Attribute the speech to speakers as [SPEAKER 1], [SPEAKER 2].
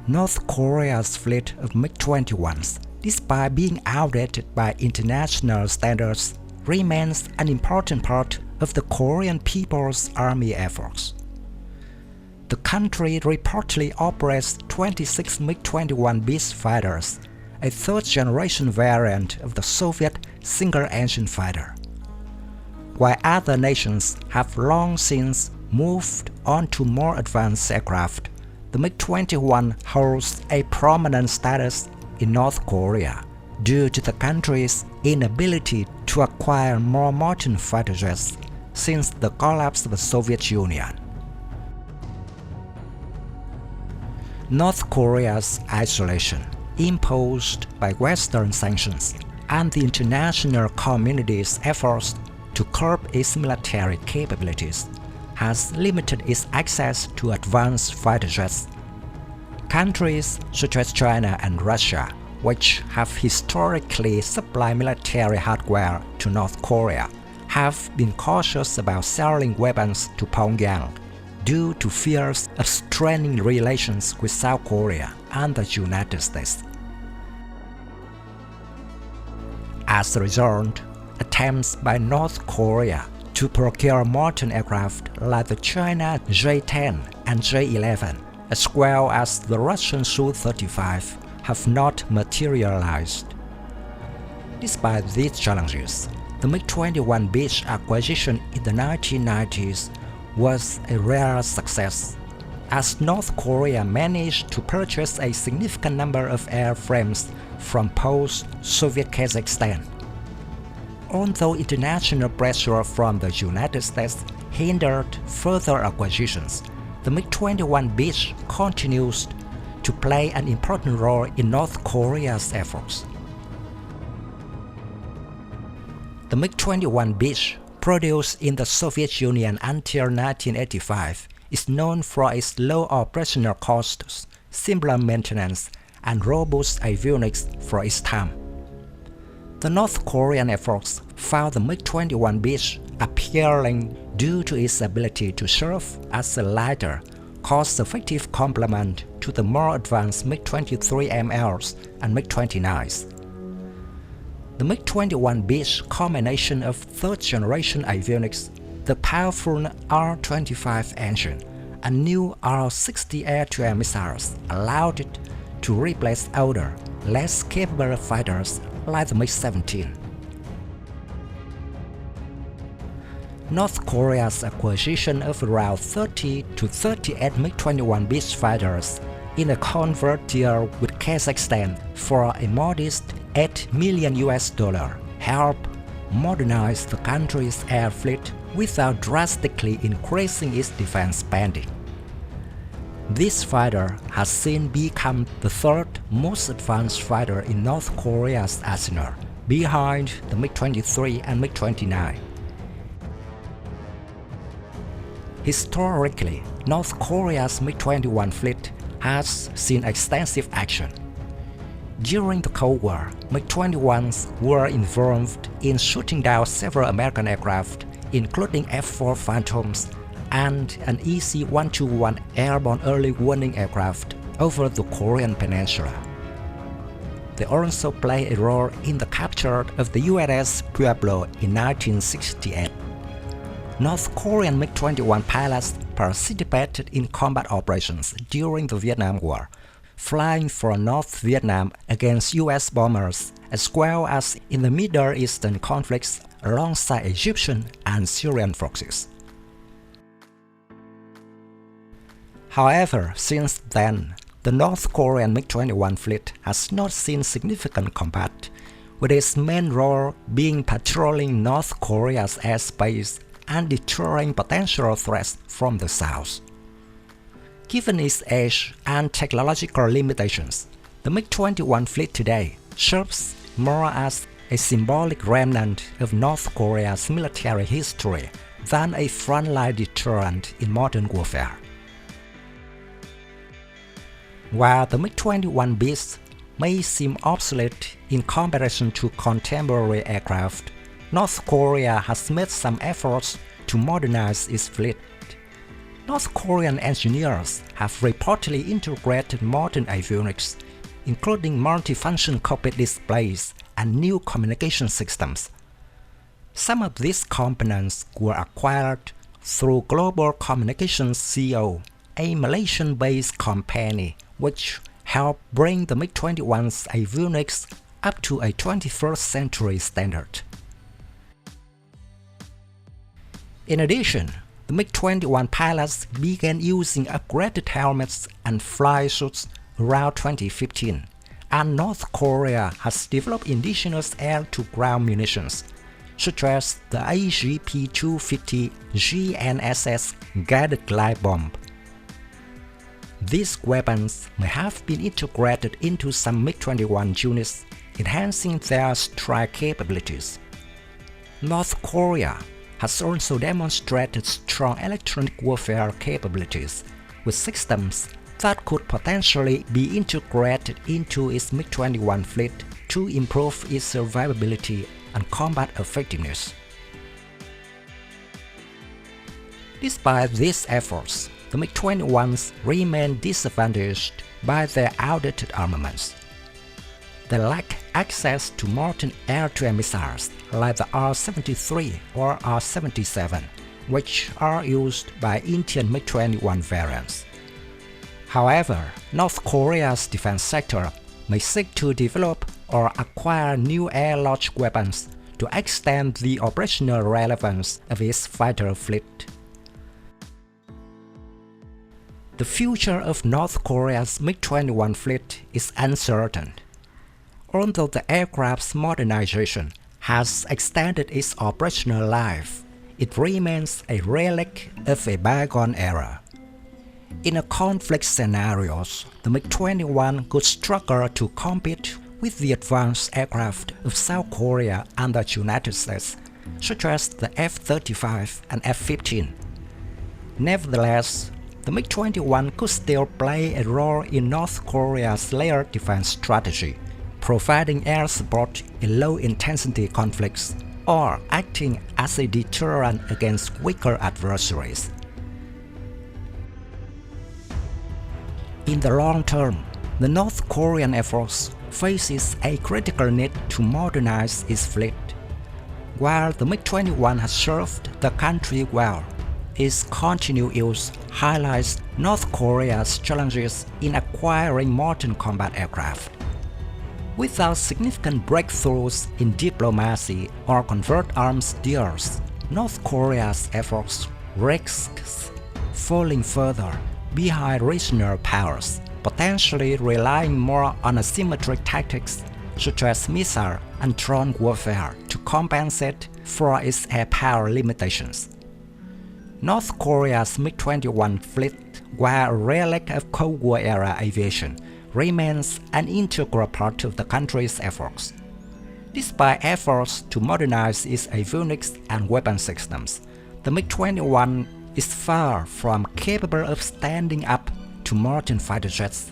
[SPEAKER 1] North Korea's fleet of MiG-21s, despite being outdated by international standards, remains an important part of the Korean People's Army efforts. The country reportedly operates 26 MiG-21 fighters, a third-generation variant of the Soviet single-engine fighter. While other nations have long since moved on to more advanced aircraft, the MiG-21 holds a prominent status in North Korea due to the country's inability to acquire more modern fighter jets since the collapse of the Soviet Union. North Korea's isolation, imposed by Western sanctions, and the international community's efforts to curb its military capabilities has limited its access to advanced fighter jets. Countries such as China and Russia, which have historically supplied military hardware to North Korea, have been cautious about selling weapons to Pyongyang due to fears of straining relations with South Korea and the United States. As a result, attempts by North Korea to procure modern aircraft like the China J-10 and J-11, as well as the Russian Su-35, have not materialized. Despite these challenges, the MiG-21 acquisition in the 1990s was a rare success, as North Korea managed to purchase a significant number of airframes from post-Soviet Kazakhstan. Although international pressure from the United States hindered further acquisitions, the MiG-21 continues to play an important role in North Korea's efforts. The MiG-21 produced in the Soviet Union until 1985 is known for its low operational costs, simpler maintenance, and robust avionics for its time. The North Korean efforts found the MiG-21 appealing due to its ability to serve as a lighter, cost-effective complement to the more advanced MiG-23MLs and MiG-29s. The MiG-21 combination of third-generation avionics, the powerful R-25 engine, and new R-60 air-to-air missiles allowed it to replace older, less capable fighters like the MiG-17. North Korea's acquisition of around 30 to 38 MiG-21 fighters in a covert deal with Kazakhstan for a modest $8 million helped modernize the country's air fleet without drastically increasing its defense spending. This fighter has since become the third most advanced fighter in North Korea's arsenal, behind the MiG-23 and MiG-29. Historically, North Korea's MiG-21 fleet has seen extensive action. During the Cold War, MiG-21s were involved in shooting down several American aircraft, including F-4 Phantoms and an EC-121 airborne early warning aircraft over the Korean Peninsula. They also played a role in the capture of the USS Pueblo in 1968. North Korean MiG-21 pilots participated in combat operations during the Vietnam War, flying from North Vietnam against US bombers, as well as in the Middle Eastern conflicts alongside Egyptian and Syrian forces. However, since then, the North Korean MiG-21 fleet has not seen significant combat, with its main role being patrolling North Korea's airspace and deterring potential threats from the south. Given its age and technological limitations, the MiG-21 fleet today serves more as a symbolic remnant of North Korea's military history than a frontline deterrent in modern warfare. While the MiG-21 may seem obsolete in comparison to contemporary aircraft, North Korea has made some efforts to modernize its fleet. North Korean engineers have reportedly integrated modern avionics, including multifunction cockpit displays and new communication systems. Some of these components were acquired through Global Communications Co., a Malaysian-based company which helped bring the MiG-21's avionics up to a 21st century standard. In addition, the MiG-21 pilots began using upgraded helmets and fly suits around 2015, and North Korea has developed indigenous air-to-ground munitions, such as the AGP-250 GNSS guided glide bomb. These weapons may have been integrated into some MiG-21 units, enhancing their strike capabilities. North Korea has also demonstrated strong electronic warfare capabilities, with systems that could potentially be integrated into its MiG-21 fleet to improve its survivability and combat effectiveness. Despite these efforts, the MiG-21s remain disadvantaged by their outdated armaments. They lack access to modern air-to-air missiles like the R-73 or R-77, which are used by Indian MiG-21 variants. However, North Korea's defense sector may seek to develop or acquire new air-launched weapons to extend the operational relevance of its fighter fleet. The future of North Korea's MiG-21 fleet is uncertain. Although the aircraft's modernization has extended its operational life, it remains a relic of a bygone era. In a conflict scenarios, the MiG-21 could struggle to compete with the advanced aircraft of South Korea and the United States, such as the F-35 and F-15. Nevertheless, the MiG-21 could still play a role in North Korea's layered defense strategy, providing air support in low-intensity conflicts or acting as a deterrent against weaker adversaries. In the long term, the North Korean Air Force faces a critical need to modernize its fleet. While the MiG-21 has served the country well, its continued use highlights North Korea's challenges in acquiring modern combat aircraft. Without significant breakthroughs in diplomacy or covert arms deals, North Korea's efforts risks falling further behind regional powers, potentially relying more on asymmetric tactics such as missile and drone warfare to compensate for its air power limitations. North Korea's MiG-21 fleet, while a relic of Cold War-era aviation, remains an integral part of the country's efforts. Despite efforts to modernize its avionics and weapon systems, the MiG-21 is far from capable of standing up to modern fighter jets